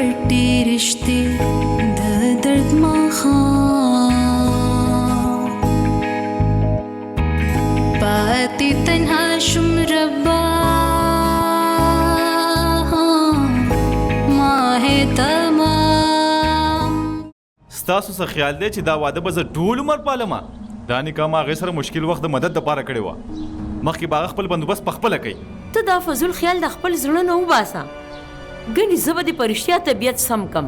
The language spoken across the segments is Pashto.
پټې رشتې د درد ماښام پاتې تنها شوم ربا ماه تمام. ستاسو څه خیال دی چې دا واده به زه ټول عمر پالمه؟ دا نکاح ما هغې سره مشکل وخت د مدد دپاره کړې وه. مخکې به هغه خپل بندوبست پخپله کوي. ته دا فضول خیال د خپل زړه نه وباسه. ګنې زه به د په رښتیا طبیعت سم کم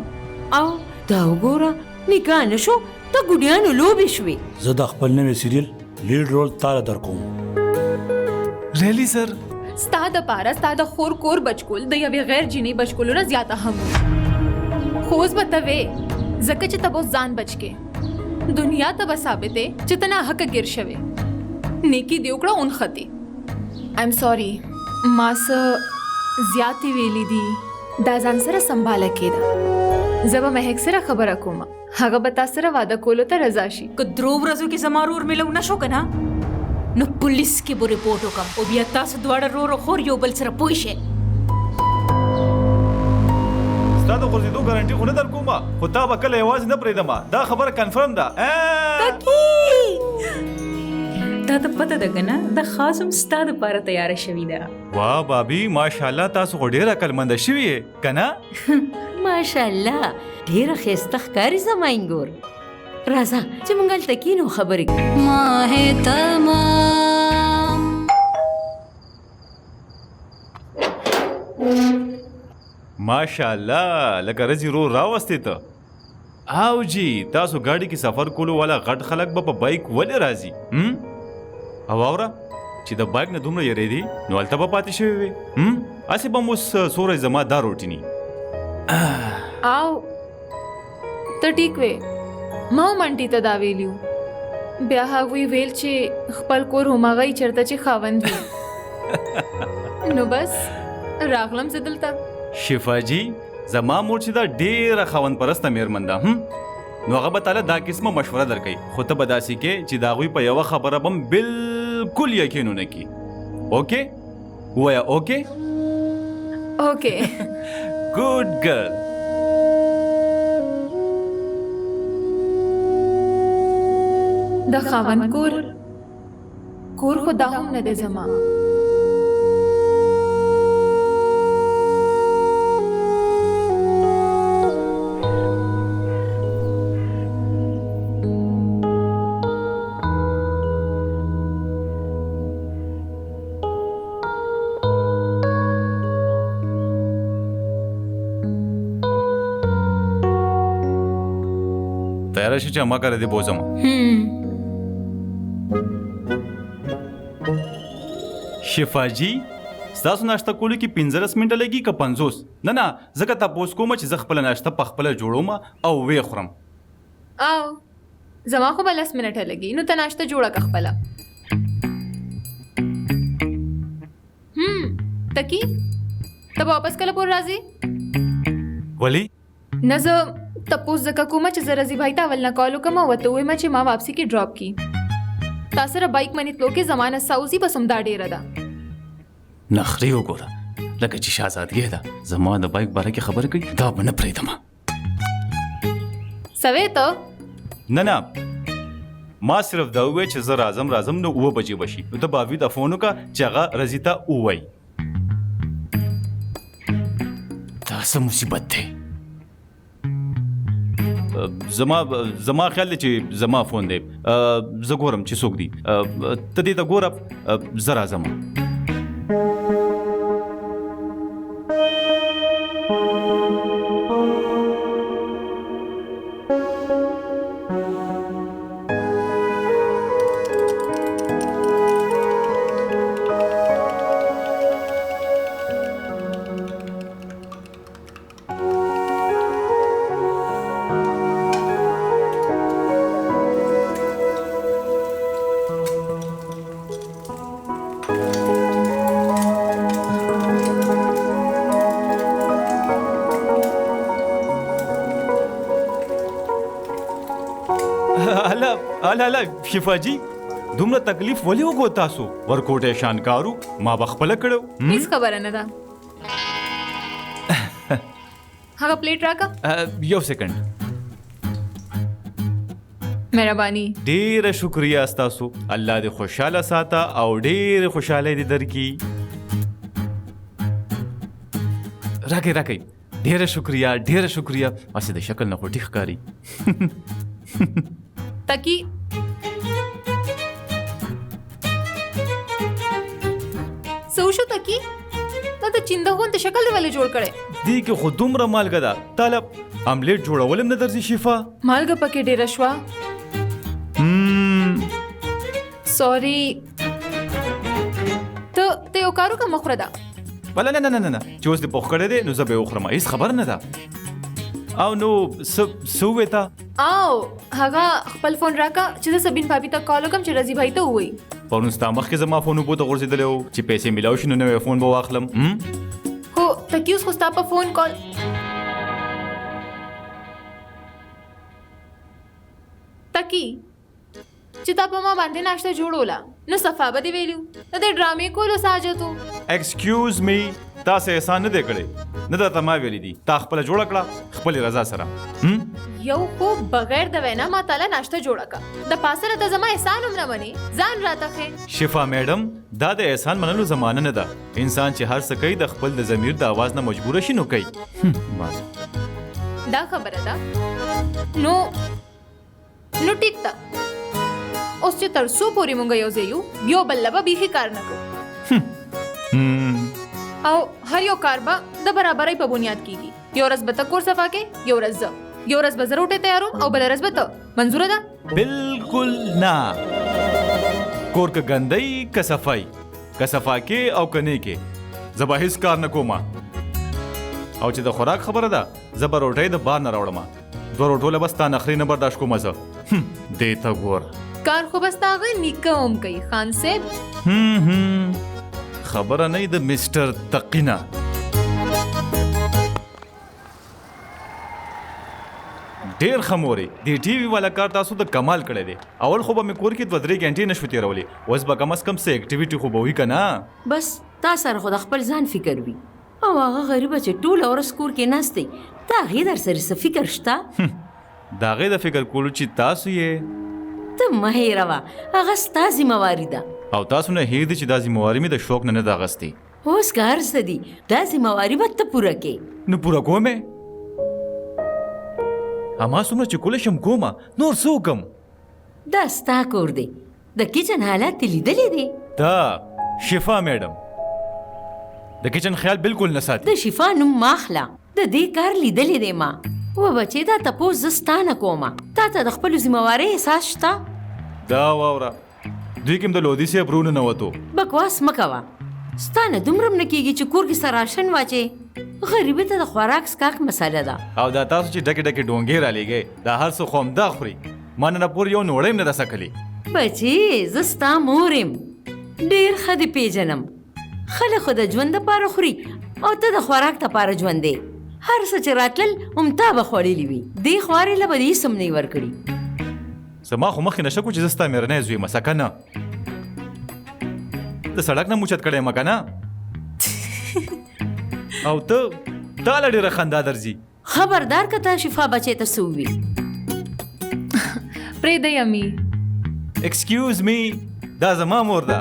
او دا وګوره نکاح نه شو ته ګوډیانو لوبې شوې. زه د خپل نوې سیریل لیډ رول تاله در کوم. ریلی سر ستا د پاره ستا د خور کور بچکول د یوې غیر جینۍ بچکولو نه زیاته هم خو اوس به ته وې ځکه چې ته به اوس ځان بچ کې دنیا ته به ثابتې چې ته ناحقه ګیر شوې. نیکي دې وکړه اونختې. ایم سوري ما څه زیاتې ویلي دي. دا ځان سره سنباله کېده. زه به مهک سره خبره کوم هغه به تا سره واده کولو ته رضا شي. که درو ورځو کې زما رور میلو نه شو که نه نو پولیس کې به رپورټ وکړم او بیا تاسو دواړه رور او خور یو بل سره پوه شئ. ستا د غورځېدو ګارنټي خو نه در کومه خو تا به کله یوازې نه پرېږدمه. دا خبره کنفرم ده. دا ته پته ده که نه دا خاص هم ستا دپاره تیاره شوې ده. واه بابي ماشاءالله تاسو خو ډېره عقلمنده شوي یې که نه؟ ماشاءالله ډېره ښایسته ښکاري زما انګور. راځه چې موږ هلته کښېنو خبرې کوو. ماه تمام ماشاءالله لکه رزي رو راوستې ته. او جی تاسو ګاډي کې سفر کولو والا غټ خلک به په بایک ولې راځي؟ او اوره چې د بایک نه دومره یریدي نو هلته به پاتې شوي وې. هسې به م اوس سوری زما دا روټیني. او ته ټیک وې ما هم انټي ته دا ویلیو بیا هغوی ویل چې خپل کور هماغه چېرته چې خاوند وي. نو بس راغلم زه دلته. شفا جی زما مور چې دا ډېره خاوند پرسته مېرمن ده نو هغه به تاله دا قسمه مشوره درکوي خو ته به داسې کې چې د هغوی په یوه خبره به م بالکل یقین ونه کړي. اوکې ووایه اوکې. اوکې ګوډ ګرل. د خاوند کور خو دا هم نه دی زما. تیاره شو چې اما کره دې بوځم. شفا جی ستاسو ناشته کولو کې 15 منټه لګي که 50؟ نه ځکه تپوس کوم چې زه خپله ناشته پخپله جوړوم او ویې خورم. او زما خو به 10 منټه لګي نو ته ناشته جوړه که خپله. ته کې ته به واپس کله پور راځې؟ ولی؟ نه زه تپوس ځکه کومه چې زه رضي بھائی ته اول نه کال وکړم او ورته ووایم چې ما واپسي کې ډراپ کړي. تا سره بایک منې تلو کې زما نه ساوزي بس همدا ډېره ده. نخرې وګوره لکه چې شهزادګۍ ده زما د بایک باره کې خبرې کوي دا به نه پرېږدمه. سوې ته نه ما صرف دا ووایه چې زه راځم نو 9 بجې به شي نو ته باوي ته فون وکړه چې هغه رضي ته ووایي. دا څه مصیبت دی؟ زما خیال دی چې زما فون دی. زه ګورم چې څوک دی. ته دې ته ګوره زه راځم. الله شفا جی دومره تکلیف ولې وکړو تاسو؟ ورکوټی شانکارو ما به خپله کړو. هیڅ خبره نه ده. هغه پلیټ راکا. یو سیکنډ. مهرباني. ډیره شکریا ستاسو. الله دې خوشاله ساته او ډیره خوشاله دې درکړي. راکې ډیره شکریا. اسې د شکل نه خو ټیک ښکاري. تکی سوشو تکی دا د چیندهون ته شکل دی ولې جوړ کړي. دې کې خو دومره مالګه ده طالب املیټ جوړولم نه درځي شفا. مالګه پکې ډیره شوه. سوري ته یو کارو کا مخره ده. بله نه چې اوس دې پوخ کړی دی نو زه به یې وخورم. هېڅ خبر نه ده. او نو څه ووې ته؟ او هغه خپل فون راکا چې زه سبین بھابي ته کال وکړم چې رضی بھائی ته ووایي. پرون ستا مخکې زما فون اوبو ته غورځېدلی و چې پیسې میلاو شي نو نوی فون به واخلم. هو تکي اوس خو ستا په فون کال تکی چې تا په ما باندې ناشته جوړوله نو صفا به دې ویلو نه د ډرامې کولو ساجتو. ایکسکیوز می تاسې احسان نه دی کړی نه درته ما ویلي دي تا خپله جوړه کړه خپلې رضا سره. یو خو بغیر د وینا ما تعالی ناشته جوړه کا د پاسه ته زما احسان هم نه مني ځان راته خې. شفا میډم دا د احسان منلو زمانه نه ده. انسان چې هر څه کوي د خپل د ضمیر د आवाज نه مجبوره شي نو کوي. دا خبره ده. نو ټیک ده اوس چې تر څو پورې مونږ یو ځای یو بیا بل به بیخي کار نه کوو او هر یو کار به د برابرۍ په بنیاد کیږي. یو ورځ به ته کور صفا کې یو ورځ زه یو ورځ به زه روټۍ تیاروم او بله ورځ به ته. منظوره ده؟ بالکل نه. کور که ګندۍ که صفای که صفا کې او که نه کې زه به هېڅ کار نه کوم. او چې د خوراک خبره ده زه به روټۍ د بار نه راوړم. 2 روټو له بس تا نخرې نه برداشت کومه زه. دې ته ګوره کار خو بس تا هغه نیکه هم کوي خان صاحب. خبره نه د مسټر تقینا. ډیر خموري دی ټي وي والا کار تاسو د کمال کړی دی. اول خو به مې کور کې 2-3 غنټې نشو تیرولې اوس به کم از کم څه اکټیویټي خو به وي که نه. بس تا سره خو د خپل ځان فکر وي او هغه غریبه چې ټوله ورځ کور کې ناست دی د هغې در سره څه فکر شته؟ د هغې د فکر کولو چې تاسو یې ته مه هېروه هغه ستا ذمهواري ده. او تاسو نه هېر دي چې دا ذمهواري مې د شوق نه ده اخیستې. اوس که هر څه دي دا ذمهواري به ته پوره کې. نو پوره کوم یې اما څومره چې کولی شم کومه نور څه وکړم. دا ستا کور دی د کچن حالات دې لیدلی دی. دا شفا میډم د کچن خیال بالکل نه ساتي. د شفا نوم ما اخله د دې کار لیدلی دی ما. و بچې دا تپوس زه ستا نه کومه تا ته د خپلو ذمهوارۍ احساس شته؟ دا واوره دوی کې هم د لودي صاحب رونه نه وتو. بکواس مه کوه ستا نه دومره هم نه کېږي چې کور کې سره راشن واچې. غریبۍ ته د خوراک څښاک مسله ده. او دا تاسو چې ډکې ډکې ډونګې رالیږئ دا هر څه خو همدا خوري. ما نن پورې یو نوړی هم نه ده څکلې. بچې زه ستا مور یم ډېر ښه دې پېژنم. خلک خو د ژوند دپاره خوري او ته د خوراک دپاره ژوندې. هر څه چې راتلل همتا به خوړلي وي. دې خوارې له به دې هېڅ هم نه ورکړي. زما خو مخکې نشه کو چې زه ستا مېرنی زوی یم سکه نه د سړک نه موچت کړی یم که نه. او ته تا له ډېره خندا درځي. خبردار که تا شفا بچې ته څه ووي. پرېږدئ امي. ایکسکیوز می دا زما مور ده.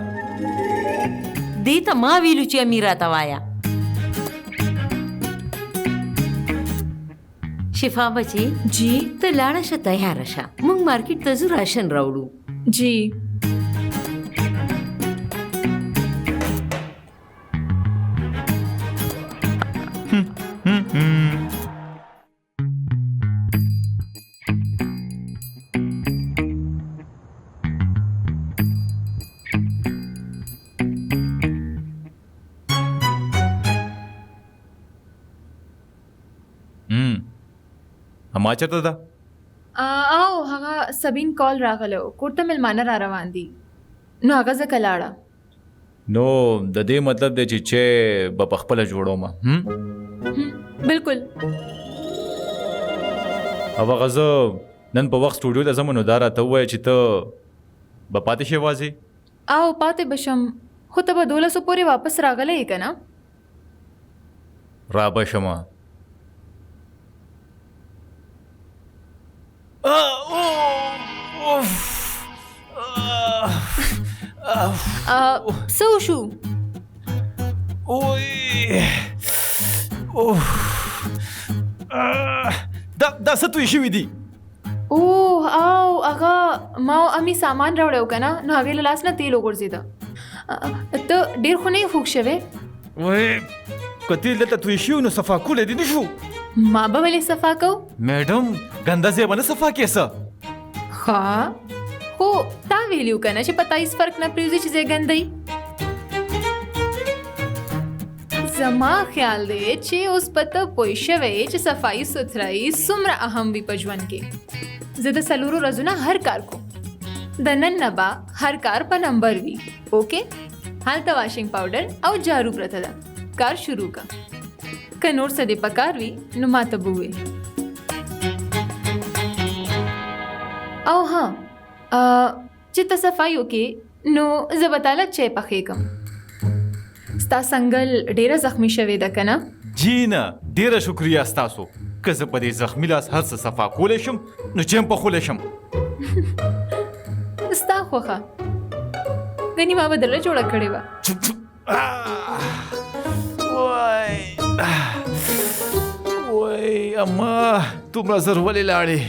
دې ته ما ویلو چې امي راته وایه. شفا بچې جی ته لاړه شه تیاره شه موږ مارکیټ ته ځو راشن راوړو. جی اما چېرته ده؟ او هغه سبین کال راغلی و کور ته مېلمانه را روان دي نو هغه ځکه لاړه. نو د دې مطلب دی چې به په خپله جوړوم. بالکل. او هغه زه نن په وخت سټوډیو ته ځم نو دا راته ووایه چې ته به پاتې شې یوازې. او پاتې به شم خو ته به 1200 پورې واپس راغلی یې که نه؟ را به شمه څه وشو؟ دا څه توی شوي دي؟ اوه او هغه ما او امي سامان راوړیو که نه، نو هغې له لاس نه تیل وغورځېده. ته ډېر خو نه یې خوږ شوی؟ وای که تیل دلته توی شوي نو صفا کولی دې نه شو. ما به ولې صفا کو؟ میډم ګنده ځای به نه صفا کیسه. ښه خو تا ویلیو که نه چې په تا هېڅ فرق نه پرېوځي چې ځای ګندی. زما خیال دی چې اوس به ته پوه شوی چې صفایي سوترایي څومره اهم وي په ژوند کې. زه د 4 ورځو نه هر کار کوم، د نن نه به هر کار په نمبر وي. اوکې، هلته واشنګ پاوډر او جارو پرته ده، کار شروع که. که نور څه دې پکار وي نو ما ته به ووایې. او ها چې ته صفایي وکې نو زه به تاله چای پخې کړم. ستا سنګل ډېره زخمي شوې ده که نه؟ جی نه، ډېره شکریه ستاسو. که زه په دې زخمي لاس هر څه صفا کولی شم نو چای هم پخولی شم. ستا خوښه، ګنې ما به درله جوړه کړې وه. وای اما دومره زر ولې لاړې؟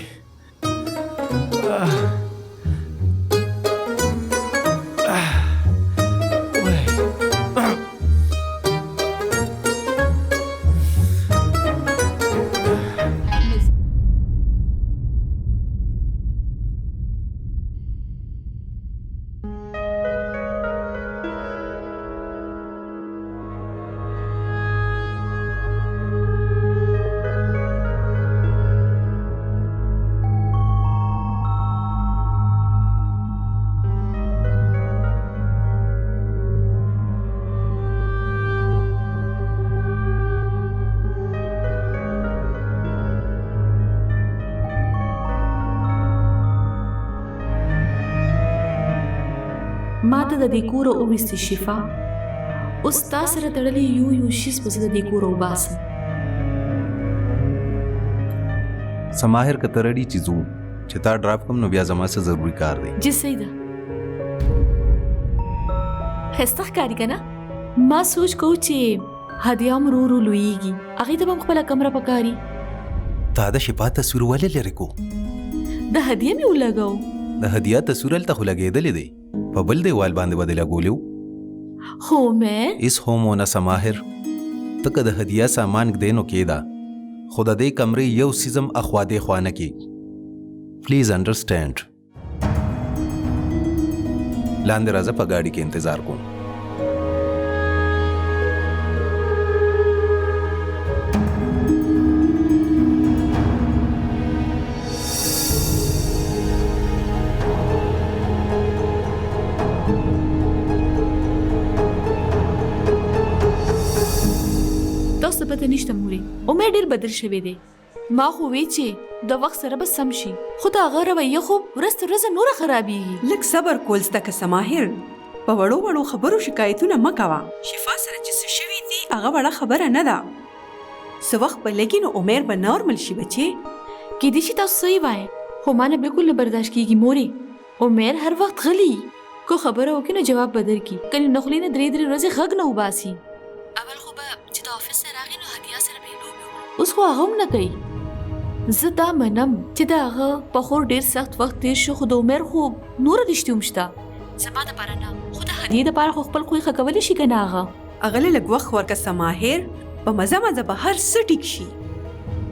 ما ته د دې کوره وویستې شفا، اوس تا سره تړلی یو شیز به زه د دې کوره وباسم. سماهر که ته رډي چې ځو چې تا ډراپ کم نو بیا زما څه ضروري کار دی. جی صحیح ده، ښایسته ښکاري که نه؟ ما سوچ کوو چې هدیه هم ورو ورو لویږي، هغې ته به هم خپله کمره پکاري. تا د شفا تصویر ولې لرې کو؟ د هدیه مې ولګو. د هدیه تصویر هلته خو لګېدلی دی، په بل دیوال باندې به دې لګولی و. هو مې هېڅ هم ونه سماهر، ته که د هدیه سامان ږدې نو کېده، خو د دې کمرې یو څیز هم اخوا دېخوا نه کېږي. پلیز انډرسټینډ. لاندې راځه، په ګاډي کې انتظار کوم. تاسو پته نشته مورې، امید ډېر بدل شوی دی. ما خو وی چې د وخت سره به سم شي، خو د هغه رویه خو ورځ تر ورځه نوره خرابېږي. لږ صبر کول زده که سماهر، په وړو وړو خبرو شکایتونه مه کوه. شفا سره چې څه شوي دي هغه وړه خبره نه ده. څه وخت به لګي نو عمر به نارمل شي بچې. کیدای شي تاسو صحیح وایئ، خو ما نه بالکل نه برداشت کېږي مورې. عمر هر وخت غلی، کو خبره وکړي نو جواب به درکړي، کنې نو خولې نه 3 ورځې غږ نه وباسي. اول خو به چې د آفس نه راغی نو هدیه سره به یې لوبې وکړو، اوس خو هغه هم نه کوي. زه دا منم چې د هغه په خور ډېر سخت وخت تېر شو، خو د عمر خو نوره رښتې هم شته. زما دپاره نه، خو د هدیې دپاره خو خپل خوی ښه کولی شي که نه هغه. هغه له لږ وخت ورکه سماهر، په مزه مزه به هر څه ټیک شي.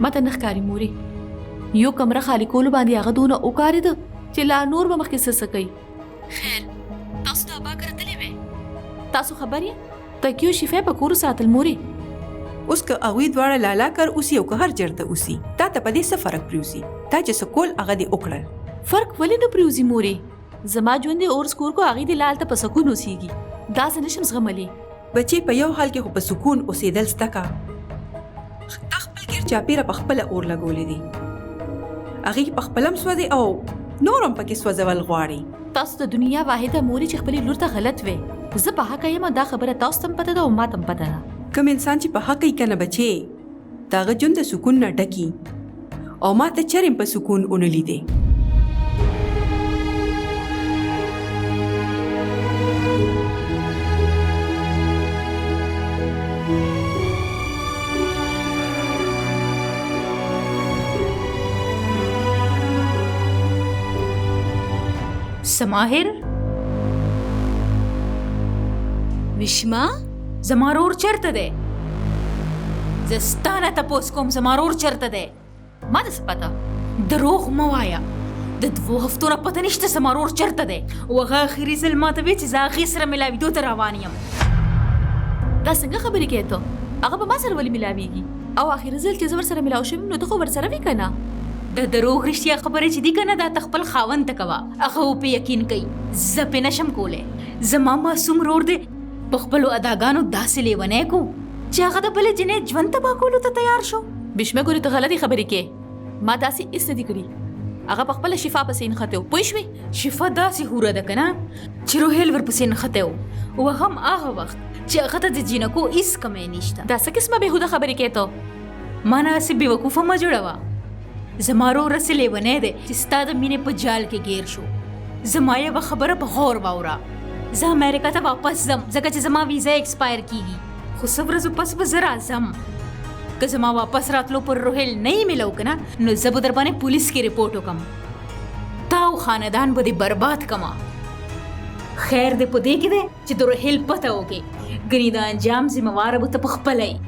ما ته نه ښکاري مورې، یو کمره خالي کولو باندې هغه دونه وکارېده چې لا نور به مخکې څه کوي. خیر، تاسو د ابا کره تللی وې؟ تاسو خبر یې؟ تکیو شفا په کور ساتل مورې. اوس که هغوی دواړه لالا کر اوسي او که هر چېرته اوسي، تا ته په دې څه فرق پرېوځي؟ تا چې څه کول هغه دې وکړل. فرق ولې نه پرېوځي مورې؟ زما ژوند یې اور سکور کو، هغې دې لا هلته په سکون اوسېږي. دا زه نشم زغملی. بچې په یو حال کې خو په سکون اوسېدل زده که. تا خپل ګیر چاپېره په خپله اور لګولی دی، هغې په خپله هم سوځي او نور هم پکې سوځول غواړي. تاسو د دنیا واحده مورې چې خپلې لور ته غلط وې. زه په حقه یم، دا خبره تاسو ته هم پته ده او ما ته هم پته ده. کوم انسان چې په حق یې که نه بچې، د هغه ژوند د سکون نه ډکي، او ما ته چرېم په سکون ونه لیدې. سماهر وشما زمارور چرته ده زستانه تپوس کوم زمارور چرته ده ما ته څه پته؟ دروغ مه وايه د 2 هفتو نه پته نشته زمارور چرته ده وغه اخري ځل ماته وی چې زه هغې سره ملاوېدو ته روان یم. دا څنګه خبرې کوې ته؟ هغه به ما سره ولې ملاویږي؟ او اخر ځل چې زه ورسره ملاو شوم نو ته خو ورسره وې که نه؟ د دروغ رښتیا خبرې چې دي که نه دا ته خپل خاوند ته کوه هغه و پې یقین کوي زه پې نشم کولی. زما معصوم رور دی په خپلو اداګانو داسې لیونی کو چې هغه د بلې جنۍ ژوند تباه کولو ته تیار شو. بشمه ګورې ته غلطې خبرې کې ما داسې هېڅ نه دي کړي. هغه په خپله شفا پسې نښتی و پوه شوې. شفا داسې هوره ده که نه چې روهیل ورپسې نښتی و و هم هغه وخت چې هغه ته د جینکو هېڅ کمی نشته. دا څه قسمه بېهوده خبرې کوې ته؟ ما نه هسې بېوقوفه مه جوړوه. زما رور هسې لیونی دی چې ستا د مینې په جال کې ګیر شو. زما یوه خبره په غور واوره. زه امریکا ته واپس ځم ځکه چې زما ویزا ایکسپایر کیږي خو څه ورځو پس به زه راځم. که زما واپس راتلو پر روهیل نه یې میلو که نه نو زه به در باندې پولیس کې رپورټ وکړم. تا او خاندان به دې برباد کړمه. خیر دې په دې کې دی چې د روهیل پته وکړې ګنې د انجام ذمهواره به ته په خپله یې.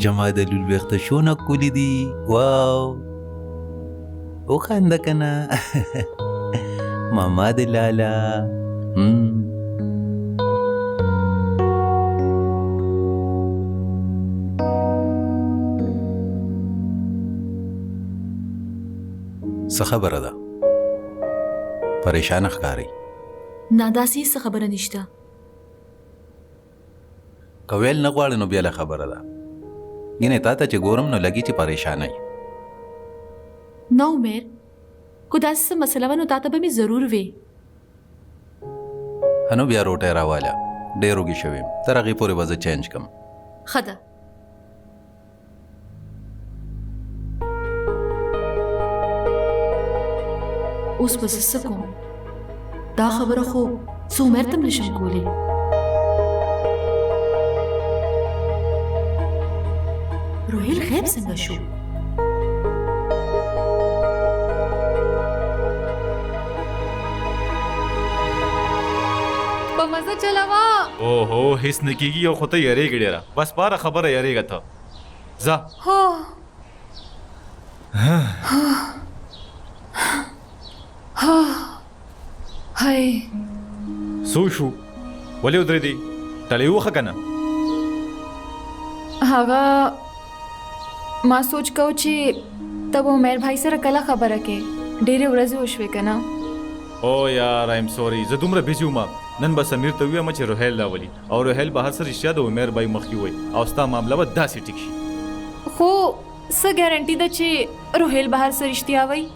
جما د لول وخت شونه کولی دی واو او خنده کنه ماما د لالا څه خبره ده پریشان ښکاری نه داسې هېڅ خبره نشته. که ویل نه غواړې نو بیا له خبره ده ګینې تا ته چې ګورم نو لګي چې پریشانه یې. نه عمر کو داسې څه مسله وه نو تا ته به مې ضرور وې. هنو بیا روټۍ راواله ډېر وږي شوی یم تر هغې پورې به زه چینج کړم. ښه ده. اوس به زه څه کوم؟ دا خبره خو زه عمر ته هم نشم کولی. روهیل غیب څنګه شو؟ په مزه چلاوه. اوهو هیڅ نه کېږي او خو ته یېرېږې ډېره بس پاره خبره یېرېږه ته ځه. هو هی څو شو ولې ودرېدې ټلۍ وخه که نه؟ هغه ما سوچ کو چې ته به عمر بھائی سره کله خبره کې ډېرې ورځې وشوې که نه؟ او یار ایم سوري زه دومره بیزي وم نن به سمیر ته ووایم چې روهیل راولي او روهیل به هر څه رښتیا د عمر بھائی مخکې ووایي او ستا معامله به داسې ټیک شي. خو څه ګارنټي ده چې روهیل به هر څه رښتیا وایي؟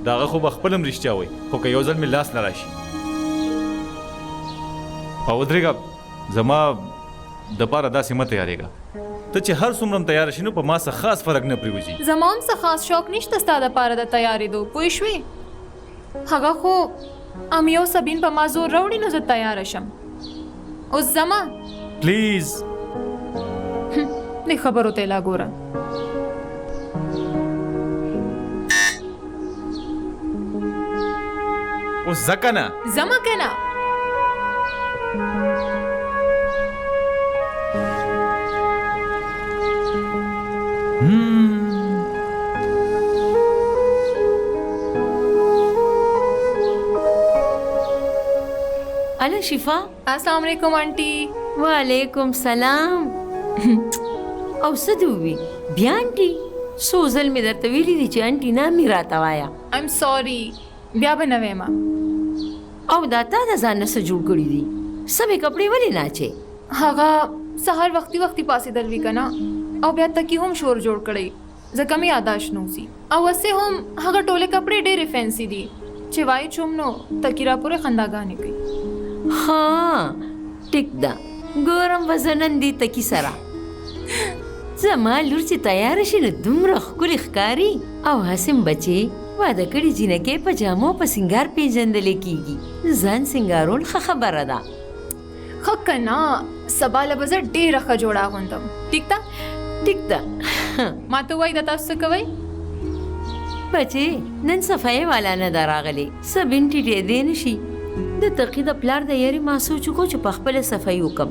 د هغه خو به خپل هم رښتیا وایي خو که یو ځل مې لاس نه راشي. او ودرېږه زما دپاره داسې مه تیارېږه ته چې هر څومره هم تیاره شي نو په ما څه خاص فرق نه پرېوځي. زما هم څه خاص شوق نشته ستا دپاره د تیارېدو پوه شوې. هغه خو امی او سبین په ما زور راوړي نو زه تیاره شم. اوس ځمه پلیز دې خبرو ته لا ګوره. اوس ځه که نه ځمه که نه؟ اله شفا السلام علیکم آنټي. وعلیکم سلام. او څه دې ووي بیا انټي؟ څو ځل مې درته ویلي دي چې انټي نه مې راته وایه. ایم سوري بیا به نه ویمه. او دا تا د ځان نه څه جوړ کړي دي؟ سمې کپړې ولې نه اچې؟ هغه سهار وختي پاسېدل وي که نه او بیا تکي هم شور جوړ کړی ځکه مې یاداشت نوځي او هسې هم هغه ټولې کپړې ډېرې فینسي دي چې وایي چوم نو تکي راپورې خنداګانې کوي. ها ټیک ده ګورم وزنن دي تکي سره زما لور چې تیاره شي نو دومره ښکلې ښکاري او حسم بچې واده کړي جینکې په جامو په سینګار پیژندلی کیږي ځان سینګارول ښه خبره ده. ښه که نه سبا له به زه ډېره ښه جوړه اغوندم. ټیک ده ټیک ده ما ته وایي د تاسو څه کوئ؟ بچې نن صفایي والا نه ده راغلی سبین ټیټې دی نه شي د تقي د پلار د یاري ما سوچ وکړو چې په خپله صفایي وکړم.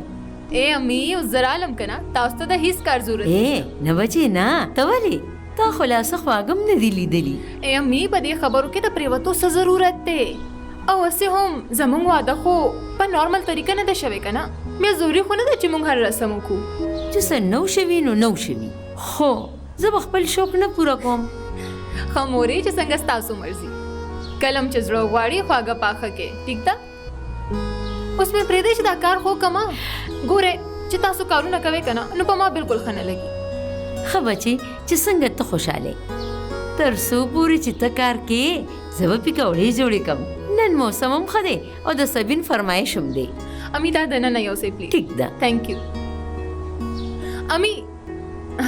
اے امي اوس زه رالم که نه تاسو ته د هیڅ کار ضرورت نه بچې نه ته ولې تا خلاصه خواږم نه دي لیدلي. اے امي په دې خبرو کې د پریوتو څه ضرورت دی او هسې هم زموږ واده خو په نارمل طریقه نه ده شوی که نه بیا ضروري خو نه ده چې موږ هر رسم وکړو چې څه نو شوي نو نو شوي خو زه به خپل شوق نه پوره کوم. ښه مورې چې څنګه ستاسو مرضي کلم چې زړه غواړي خواږه پاخه کې ټیک ده. اوس مې پرېږدی چې دا کار خو کما ګورې چې تاسو کارونه کوئ که نه نو په ما بلکل ښه نه لګي. ښه بچې چې څنګه ته خوشحاله تر څو پورې چې ته کار کې زه به پکوړې جوړې کړم. نن موسم هم ښه دی او د سبین فرمایش هم دی. امي دا دننه یو څه پلیز. ټیک ده تھینک یو. امي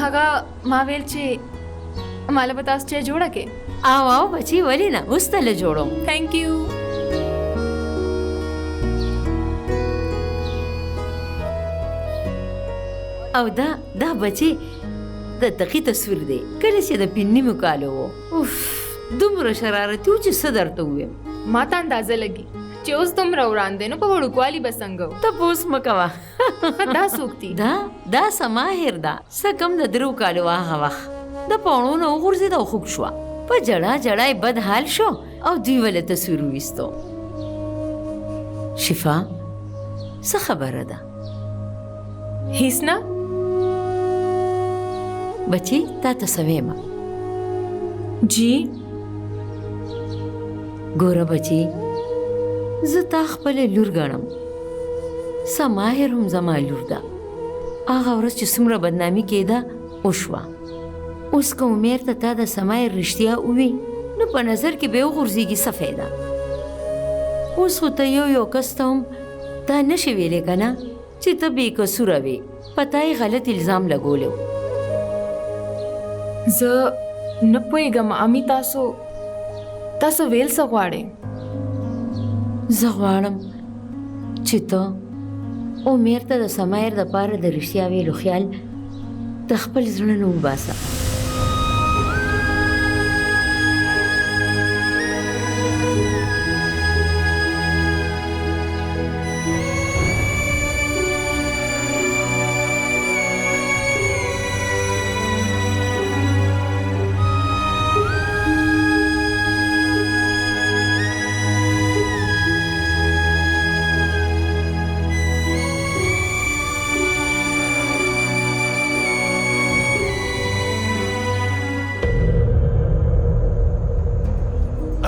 هغه ما ویل چې ماله به تاسو چای جوړه کې. او بچې ولې نه اوس تله جوړوم. تھینک یو. او دا بچې د تقي تصویر دی کله چې د پنې مو کالو و اوف دومره شرارتي و چې څه درته ووایم. ما ته اندازه لګي چې اوس دومره وران دی نو په وړوکوالي به څنګه و. تپوس مه کوه. دا څوک دي؟ دا سماهر ده څه کم د 3 کالو هغه وخت د پاڼو نه وغورځېده او خوږ شوه په جړا جړا یې بد حال شو او دوی ولې تصویر وویستو. شفا څه خبره ده؟ هیڅ نه بچې تا ته څه ویمه جی ګوره بچې زه تا خپله لور ګڼم سماهر هم زما لور ده هغه ورځ چې څومره بدنامي کېده وشوه اوس که عمر ته تا د سماهر رښتیا ووي نو په نظر کې به یې وغورځېږي څه فایده. اوس خو ته یو کس ته هم دا نشي ویلی که نه چې ته بې قصوره وې په تا یې غلط الزام لګولی و. زه نه پوهېږم امي تاسو ویل څه غواړئ؟ زه غواړم چې ته عمر ته د سمایر دپاره د رښتیا ویلو خیال د خپل زړه نه وباسه.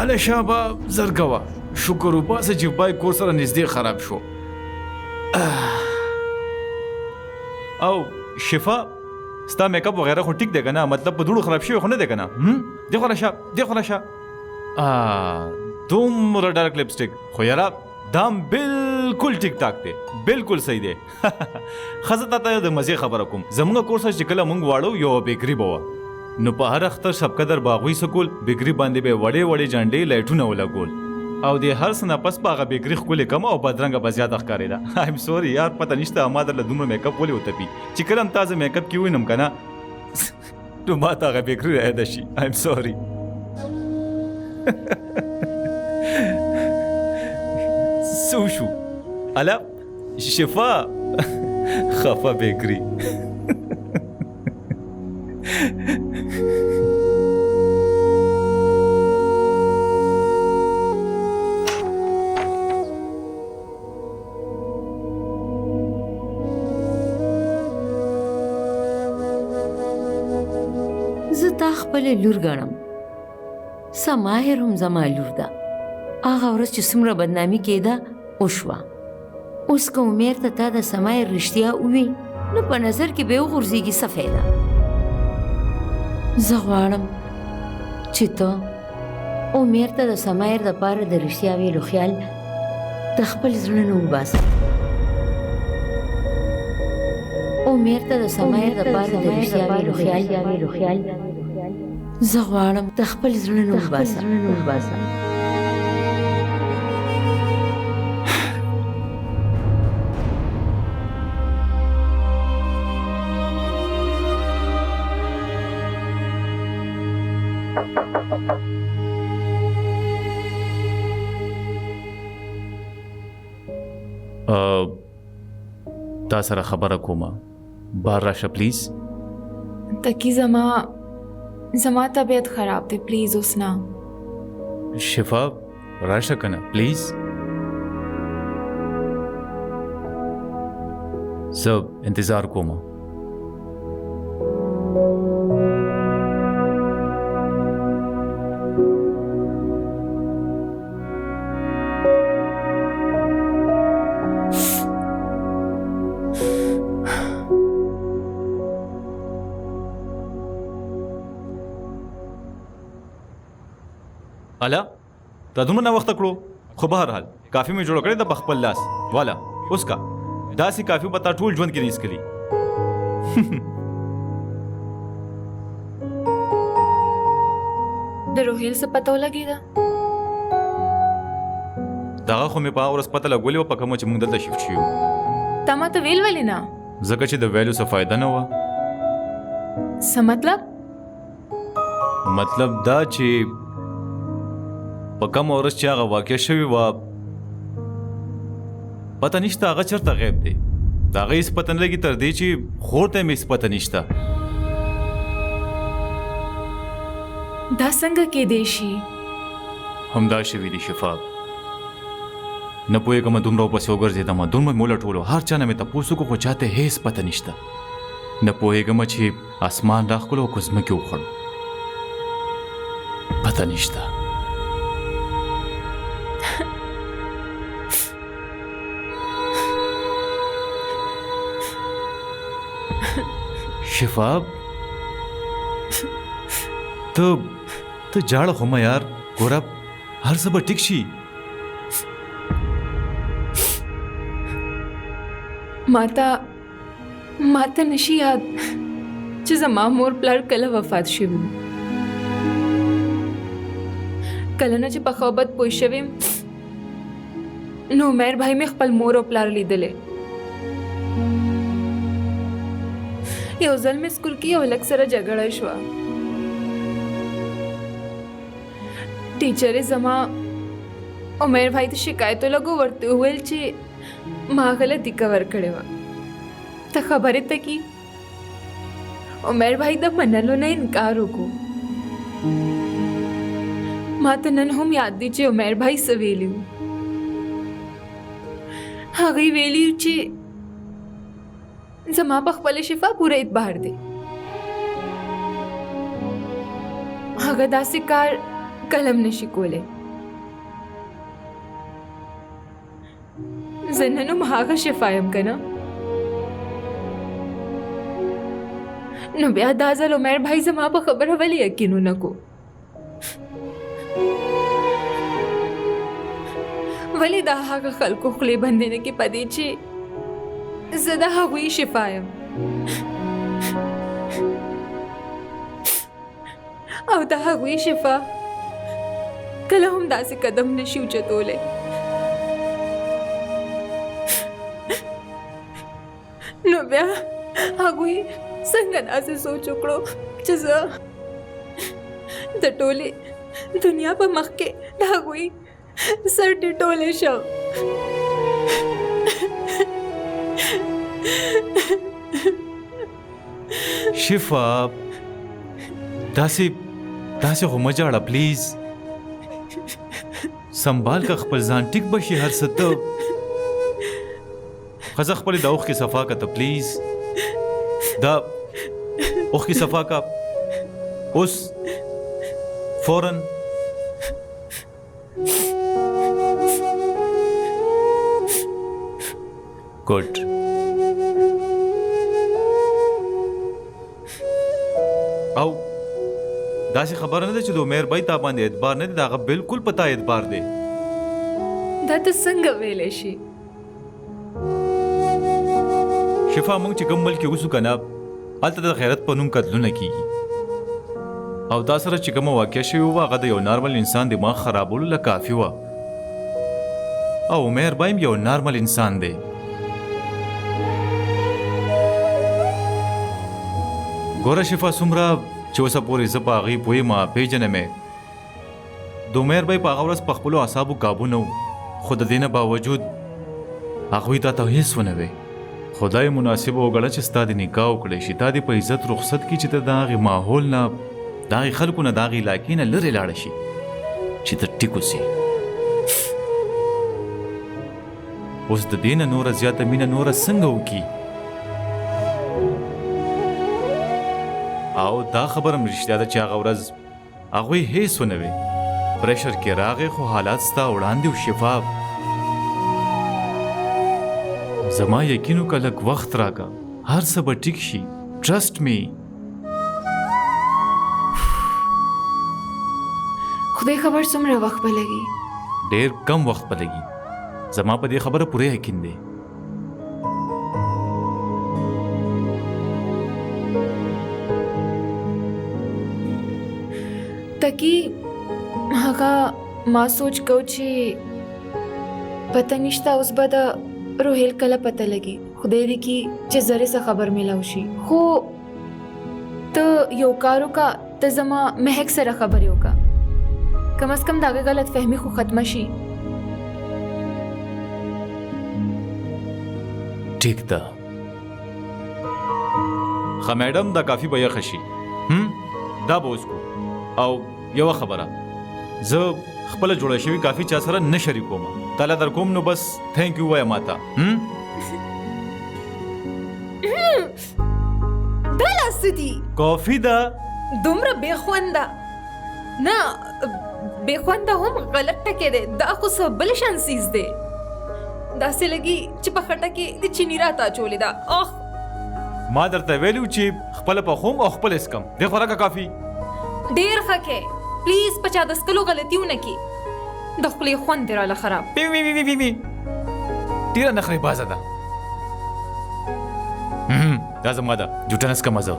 اله شابه زرګوه شکر وباسه چې بایک کور سره نږدې خراب شو. او شفا ستا میک اپ وغیرہ خو ټیک دی که نه مطلب په دوړو خراب شوی خو نه دی که نه دې خوا راشه دومره ډارک لپسټک خو یاره دام بالکل ټیک ټاک دی بالکل صحیح دی. ښه زه تا ته د مزې خبره کوم زموږ کور سره چې کله موږ واړو یو بیکري به وه نو په هر اختر شبقدر باغوی سکول بیکري باندې به وړې وړې جنډې لایټونه ولګول او د هر څه نه پس په هغه بیکري ښکلې کمه او بدرنګه به زیاته ښکارېده. ایم سوري یار پته نشته ما درله دومره میک اپ ولې وتپي چې کله هم تازه میک اپ کې ووینم که نه نو ما ته هغه بیکري رایاده شي. ایم سوري. څه وشو اله شفا خفه بیکري. زه تا خپله لور ګڼم سماهر هم زما لور ده هغه ورځ چې څومره بدنامي کېده وشوه اوس که عمر ته تا د سماهر رښتیا ووي نو په نظر کې به یې وغورځېږي څه فایده. زه غواړم چې ته عمر ته د سمایر دپاره د رښتیا ویلو خیال د خپل زړه نه وباسه. عمر ته د سمایر دپاره د رښتیا ویلو خیال زه غواړم د خپل زړه نه وباسه. تا سره خبره کومه، بار راشه پلیز. تکی زما طبیعت خراب دی، پلیز اوس نه. شفا راشه کنه پلیز. زه انتظار کومه. الا دا دومره ناوخته کړو، خو بهرحال کافي مې جوړ کړی د خپل لاس والا. اوس کا داسې کافي به تا ټول ژوند کې نه اسکلي. د روهیل څه پته ولګېده؟ دغه خو مې په هغه ورځ پته لګولې وه په کومه چې موږ دلته شفټ شوي وو. تا ماته ویل ولې نه؟ ځکه چې د ویلو څه فایده نه وه. څه مطلب؟ مطلب دا چې په کومه ورځ چې هغه واقع شوې وه پته نشته هغه چېرته غیب دی. د هغه هېڅ پته نه لګي تر دې چې خور ته یې هېڅ پته نشته. دا څنګه کېدی شي؟ همدا شوي دي شفا. نه پوهېږم دومره ورپسې وګرځېدم، دومره مې ولټولو، هر چا نه مې تپوس وکړو خو چاته هېڅ پته نشته. نه پوهېږم چې اسمان راښکلو او که ځمکې وخوړم، پته نشته. شفا ته جاړه خو مه یار، ګوره هر څه به ټیک شي. ماته نشي یاد چې زما مور پلار کله وفات شوي. کله نه چې په خوابت پوه شویم نو عمر بھائی مې خپل مور او پلار لیدلی. یو ځل مې سکول کې یو هلک سره جګړه شوه. ټیچرې زما عمر بھائی ته شکایت ولګو، ورته وویل چې ما غلطي کور کړې وه. ته خبرې ته کی عمر بھائی د منلو نه انکار وکړو. ما ته نن هم یاد دی چې عمر بھائی څه ویلي وو. هغوی ویلي چې زما په خپله شفا پوره اعتبار دی. هغه داسې کار کلم نشي کولی. زه نن هم هغه شفا یم که نه؟ نو بیا دا ځل عمر بھائی زما په خبره ولې یقین ونه کو؟ ولې دا هغه خلکو خولې بندې نه کې پدې چې زه د هغوی شفا یم او د هغوی شفا کله هم داسې قدم نشي اوچتولی. نو بیا هغوی څنګه داسې سوچ وکړو چې زه د ټولې دنیا په مخ کې د هغوی سر ټیټولی شم. شفا داسې خو مه جاړه پلیز. سنبال که خپل ځان ټیک بشي هر څه ته. ښځه خپلې د اوښکې صفا که ته پلیز. دا اوښکې صفا که اوس فوراً. ګډ او داسې خبره نه ده چې د عمر بای تا باندې اعتبار نه دی، دا هغه بالکل پتا اعتبار دی. دا ته څنګه ویلی شي؟ شفا موږ چې کوم ملک کې اوسو که نه، هلته د خیرت په نوم قتلونه کېږي، او دا سره چې کومه واقع شوې وه هغه د یو نارمل انسان دماغ خرابولو له کافي وه، او عمر بای یو نارمل انسان دی. ګوره شفا، څومره چې اوسه پورې زه په هغې پوهېږم پېژنم یې، د عمر بای په هغه ورځ په خپلو اعصابو کابو نه و، خو د دې نه باوجود هغوی تا ته هېڅ ونه وی. خدای مناسبه وګڼه چې ستا د نکاح وکړی شي، تا دې په عزت رخصت کړي چې ته د هغې ماحول نه، د هغې خلکو نه، د هغې علاقې نه لرې لاړه شي چې ته ټیک اوسې. اوس د دې نه نوره زیاته مینه نوره څنګه وکړي؟ او دا خبره هم رښتیا ده چې هغه ورځ هغوی هېڅ ونه وی، پریشر کې راغی، خو حالات ستا وړاندې و شفاف. زما یقین وکړه، لږ وخت راکړه، هر څه به ټیک شي، ټرسټ می. خدای خبر څومره وخت به لګي. ډېر کم وخت به لګي، زما په دې خبره پوره یقین دی. تکي هغه ما سوچ کو چې پته نشته اوس به د روهیل کله پته لګي. خدای دې کی چې زره څه خبر ملاو شي. خو ته یو کار وکړه، ته زما مهک سره خبرې وکړه، کم از کم داغه غلط فهمي خو ختمه شي. ټیک ده ښه میډم، دا کافي به یخه شي، دا به اوس کو. او یوه خبره، زه خپله جوړه شوي کافي چا سره نه شریکوم، تاله در کوم، نو بس تھینک یو وایه ماته. دا لاس دي کافي ده دومره بې خونده نه، بې خونده هم غلط ټکی دی، دا خو څه بل شان څیز دی. داسې لګي چې په خټه کې د چیني راته اچولې ده. اخ ما درته ویلو چې خپله پخوم او خپل اسکم، دې خوراکه کافي ډېر ښه کې، پلیز په چا د څکلو غلطي ونه کړي، د خولې خوند دې راله خراب. ډېره نخرې بازه ده. دا زما ده، جوټه نه څکمه زه.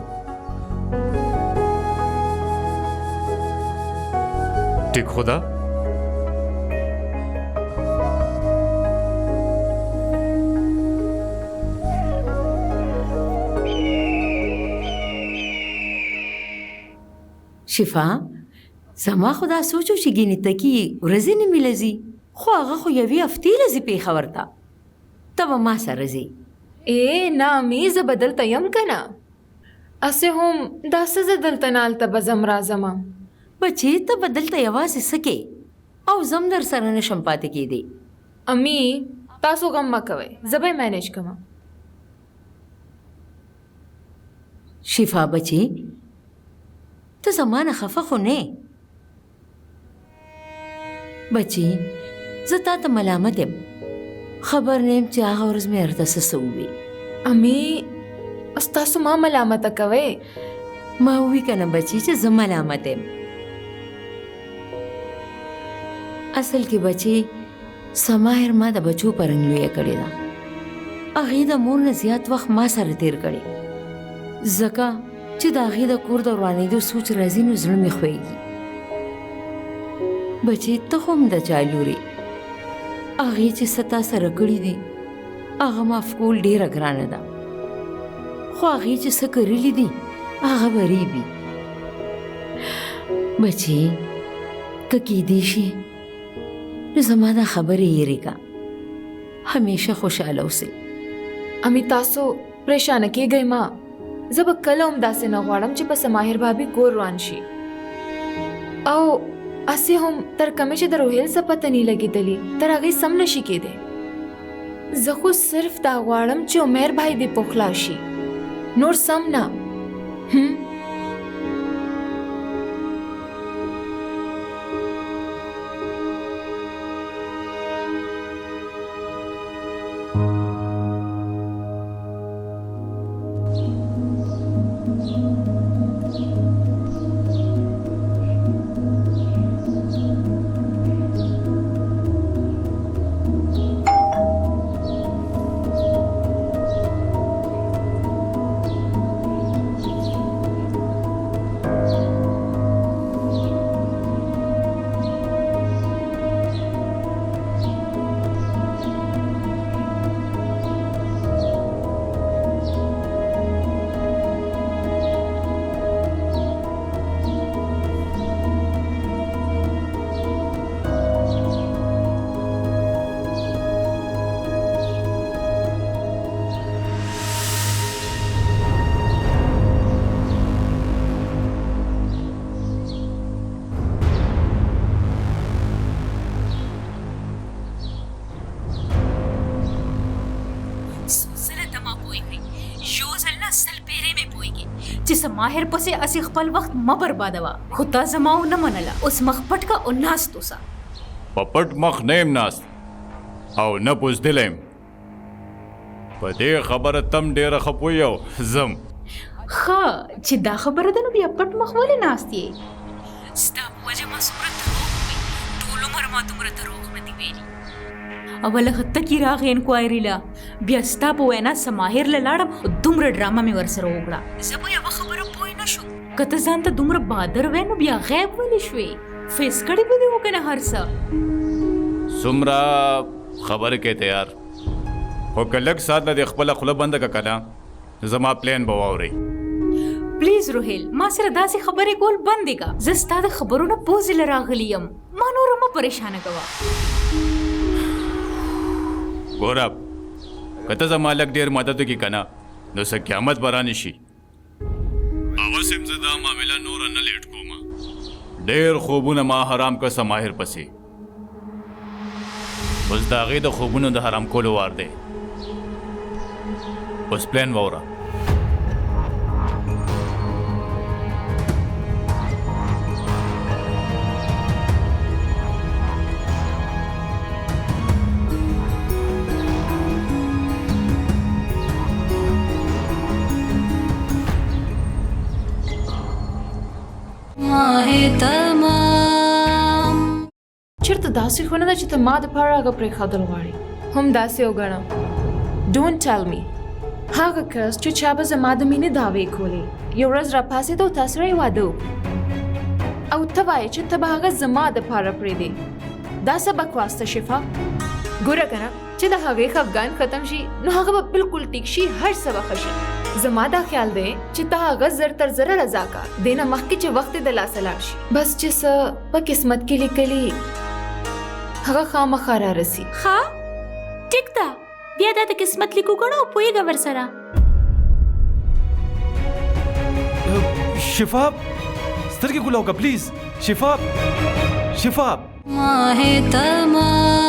ټیک خو ده. شفا، زما خو دا سوچو چې ګینې تکي ورځې نه ملځي، خو هغه خو یوې هفتې لځي پېښور ته، ته به ما سره ځې. نه مې زه به دلته یم که نه، اسې هم داسې زه دلته نه هلته به ځم راځمه. بچې ته به دلته یوازې څه کې، او زم در سره نشم پاتې کېدی. امي تاسو غم مه کوئ، زه به یې مینیج کوم. شفا بچې، ته زمانه خفه خو نه بچې، زه تا ته ملامت یم، خبر نه یم چې هغه ورځ مې درته څه ووي. امي اوس تاسو ما ملامته کوئ. ما ووي که نه بچې چې زه ملامت یم. اصل کې بچې، سماهر ما د بچو په رنګ لویه کړې ده، هغې د مور نه زیات وخت ما سره تیر کړی، ځکه چې د هغې د کور د ورانېدو سوچ راځي نو زړه مې خوږي. بچې ته خو هم د چا لورې، هغې چې څه تا سره کړي دي هغه معاف کول ډېره ګرانه ده، خو هغې چې څه کرلي دي هغه به ریبي. بچې که کیدی شي نو زما دا خبرې هېرې که، همیشه خوشحاله اوسئ. امي تاسو پریشانه کېږئ ما، زه به کله هم داسې نه غواړم چې په سماهر بابي کور روان شي، او اسې هم تر کومې چې د روهیل څه پته نه لګېدلي تر هغې سم نشي کېدی. زه خو صرف دا غواړم چې عمر بھائی دې پوخلا شي، نور سم نه. چې سماهر پسې اسی خپل وخت ما بربادوا خو تا زما نه منله اوس مخ پټ کا او ناس توسا پپټ مخ نیم ناست او نه بوزدلم په دې خبره تم ډیره خپوی او زم خا چې دا خبره ده نو بیا پټ مخ ولې ناست یې ستا په وجه ما څومره دروغ وي ټول عمر ما دومره دروغ نه دي ویلي اوله خطه کې راغی انکوایري لا بیا ستا په وینا سماهر له لاړم دومره ډرامه مې ورسره وکړه زه به یوه خبره پوه نه شم که ته ځان ته دومره بادر وې نو بیا غیب ولې شوې فیس کړی به دې وکنه هر څه څومره خبره کې تیار خو که لږ ساعت نه د خپله خوله بنده که کنه زما پلان به واورئ پلیز روهیل ما سره داسې خبرې کول بندې کا زه ستا د خبرو نه پوزې له راغلی یم ما نور مه پریشانه کوه ګوره که ته زما لږ ډېر مدد وکړي که نه نو څه قیامت به رانه شي اوس هم زه دا معامله نوره نه لیټ کوم ډېر خوبونه ما حرام که سماهر پسې اوس د هغې د خوبونو د حرام کولو وار دی اوس پلان واوره ماه تمام چېرته داسې خو نه ده چې ته ما دپاره هغه پرېښودل غواړې هم داسې وګڼه ډونټ ټیل می هغه کس چې چا به زما د مینې دعوې کولې یو ورځ راپاڅېد او تا سره یې واده وکړو او ته وایې چې ته به هغه زما دپاره پرېږدې دا څه بکواس ته شفا ګوره که نه چې د هغې خفګان ختم شي نو هغه به بالکل ټیک شي هر څه به ښه شي زما دا خیال دی چې ته هغه زر تر زره رضا کا دې نه مخکې چې وخت یې د لاسه لاړ شي بس چې څه په قسمت کې لیکلي هغه خامخا رارسي ها ټیک ده بیا دا د قسمت لیکو کړه او پوهېږه ورسره شفا سترګې ګولاو که پلیز شفا ماه تمام